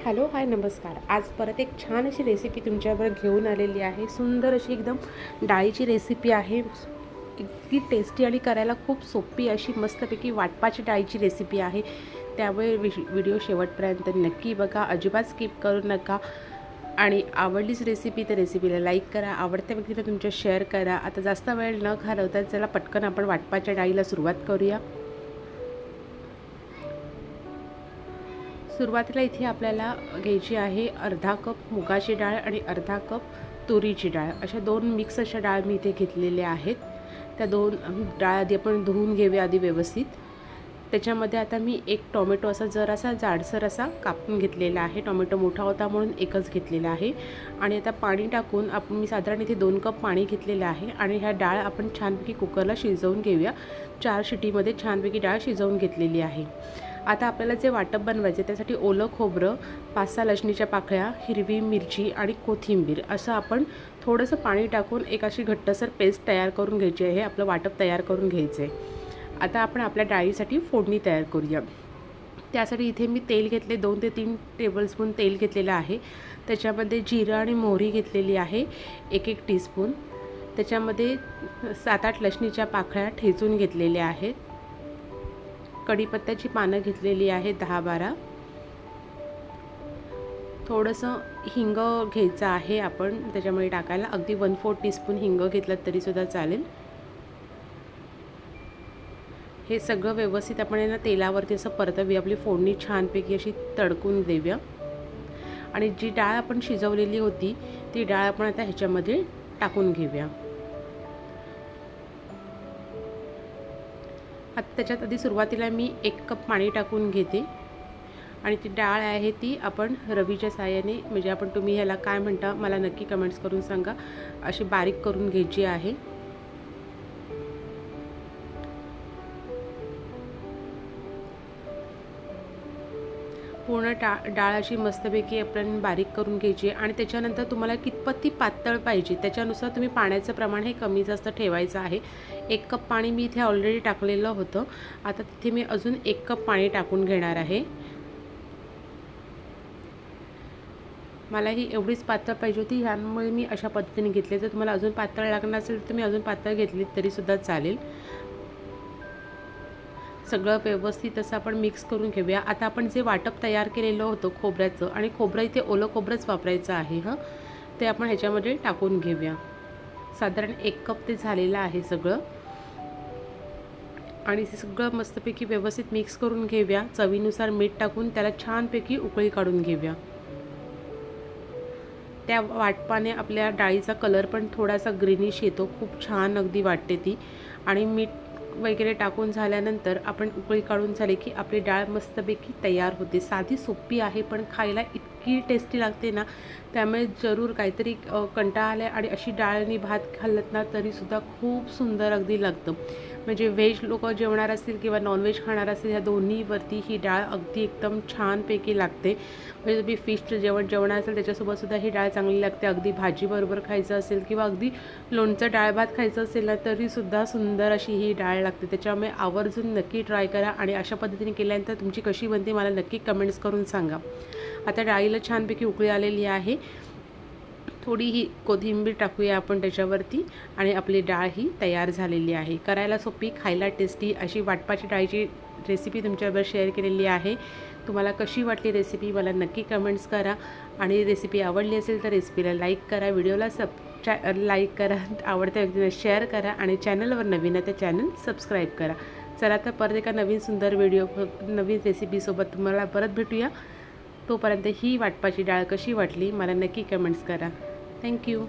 Hello hi नमस्कार. आज परत एक छान अशी रेसिपी तुमच्यावर घेऊन आलेली आहे. सुंदर अशी एकदम डाळीची रेसिपी आहे. इतकी टेस्टी आणि करायला खूप सोपी अशी मस्तपैकी वाटपाची डाळीची रेसिपी आहे. त्यामुळे व्हिडिओ शेवटपर्यंत नक्की बघा, अजिबात स्किप करू नका. आणि आवडलीच रेसिपी तर रेसिपीला लाईक करा, आवडत्या व्यक्तीला तुमच्या शेअर करा. आता जास्त वेळ न घालवता चला पटकन आपण वाटपाच्या डाळीला सुरुवात करूया. सुरुवातीला इथे आपल्याला घ्यायची आहे अर्धा कप मुगाची डाळ आणि अर्धा कप तुरीची डाळ. अशा दोन मिक्स अशा डाळ मी इथे घेतलेल्या आहेत. त्या दोन डाळ आधी आपण धुवून घेऊया आधी व्यवस्थित. त्याच्यामध्ये आता मी एक टोमॅटो असा जरासा जाडसर असा कापून घेतलेला आहे. टोमॅटो मोठा होता म्हणून एकच घेतलेला आहे. आणि आता पाणी टाकून मी साधारण इथे 2 कप पाणी घेतलेलं आहे. आणि ह्या डाळ आपण छानपैकी कुकरला शिजवून घेऊया. 4 शिटीमध्ये छानपैकी डाळ शिजवून घेतलेली आहे. आता आपल्याला जे वाटप बनवायचे त्यासाठी ओलं खोबरं, 5-6 लसणीच्या पाकळ्या, हिरवी मिरची आणि कोथिंबीर असं आपण थोडंसं पाणी टाकून एक अशी घट्टसर पेस्ट तयार करून घ्यायची आहे. आपलं वाटप तयार करून घ्यायचं आहे. आता आपण आपल्या डाळीसाठी फोडणी तयार करूया. त्यासाठी इथे मी तेल घेतले, 2 ते 3 टेबलस्पून तेल घेतलेलं आहे. त्याच्यामध्ये जिरं आणि मोहरी घेतलेली आहे 1-1 टीस्पून. त्याच्यामध्ये 7-8 लसणीच्या पाकळ्या ठेचून घेतलेल्या आहेत. कढीपत्त्याची पानं घेतलेली आहे 10-12. थोडंसं हिंग घ्यायचं आहे आपण त्याच्यामध्ये टाकायला. अगदी 1/4 टीस्पून हिंग घेतलं तरीसुद्धा चालेल. हे सगळं व्यवस्थित आपण यांना तेलावरती असं परतवूया. आपली फोडणी छानपैकी अशी तडकून देऊया. आणि जी डाळ आपण शिजवलेली होती ती डाळ आपण आता ह्याच्यामध्ये टाकून घेऊया. आता त्याच्यात आधी सुरुवातीला मी 1 कप पाणी टाकून घेते. आणि ती डाळ आहे ती आपण रवीच्या साहाय्याने, म्हणजे आपण तुम्ही ह्याला काय म्हणता मला नक्की कमेंट्स करून सांगा, अशी बारीक करून घ्यायची आहे. पूर्ण डाळ अशी मस्तपैकी आपण बारीक करून घ्यायची. आणि त्याच्यानंतर तुम्हाला कितपत ती पातळ पाहिजे त्याच्यानुसार तुम्ही पाण्याचं प्रमाण हे कमी जास्त ठेवायचं आहे. 1 कप पाणी मी इथे ऑलरेडी टाकलेलं होतं. आता तिथे मी अजून 1 कप पाणी टाकून घेणार आहे. मला ही एवढीच पातळ पाहिजे होती, ह्यामुळे मी अशा पद्धतीने घेतले. जर तुम्हाला अजून पातळ लागणार असेल तर तुम्ही अजून पातळ घेतली तरीसुद्धा चालेल. सगळं व्यवस्थित असं आपण मिक्स करून घेऊया. आता आपण जे वाटप तयार केलेलं होतं खोबऱ्याचं, आणि खोबरं इथे ओलं खोबरंच वापरायचं आहे ते आपण ह्याच्यामध्ये टाकून घेऊया. साधारण 1 कप ते झालेलं आहे सगळं. आणि ते सगळं मस्तपैकी व्यवस्थित मिक्स करून घेऊया. चवीनुसार मीठ टाकून त्याला छानपैकी उकळी काढून घेऊया. त्या वाटपाने आपल्या डाळीचा कलर पण थोडासा ग्रीनिश येतो. खूप छान अगदी वाटते ती. आणि मीठ वगैरे टाकून झाल्यानंतर आपण उकळी काढून झाली की आपली डाळ मस्तपैकी तयार होते. साधी सोपी आहे पण खायला इतकी टेस्टी लागते ना, त्यामुळे जरूर काहीतरी कंटाळा आला आणि अशी डाळ आणि भात खाल्लत ना तरीसुद्धा खूप सुंदर अगदी लागतं. म्हणजे व्हेज लोक जेवणार असतील किंवा नॉनव्हेज खाणार असतील, ह्या दोन्हीवरती ही डाळ अगदी एकदम छानपैकी लागते. म्हणजे तुम्ही फिशचं जेवण जेवणार असेल त्याच्यासोबतसुद्धा ही डाळ चांगली लागते. अगदी भाजीबरोबर खायचं असेल किंवा अगदी लोणचं डाळ भात खायचं असेल ना तरीसुद्धा सुंदर अशी ही डाळ लागते. त्याच्यामुळे आवर्जून नक्की ट्राय करा. आणि अशा पद्धतीने केल्यानंतर तुमची कशी बनते मला नक्की कमेंट्स करून सांगा. आता डाळीला छानपैकी उकळी आलेली आहे. थोडी ही कोथिंबीर टाकूया आपण त्याच्यावरती. आणि आपली डाळ ही तयार झालेली आहे. करायला सोपी, खायला टेस्टी अशी वाटपाची डाळीची रेसिपी तुमच्याबरोबर शेअर केलेली आहे. तुम्हाला कशी वाटली रेसिपी मला नक्की कमेंट्स करा. आणि रेसिपी आवडली असेल तर रेसिपीला लाईक करा, व्हिडिओला लाईक करा, आवडत्या व्यक्तींना शेअर करा. आणि चॅनलवर नवीन आहे तर चॅनल सबस्क्राईब करा. चला तर परत एका नवीन सुंदर व्हिडिओ नवीन रेसिपीसोबत तुम्हाला परत भेटूया. तोपर्यंत ही वाटपाची डाळ कशी वाटली मला नक्की कमेंट्स करा. थँक्यू.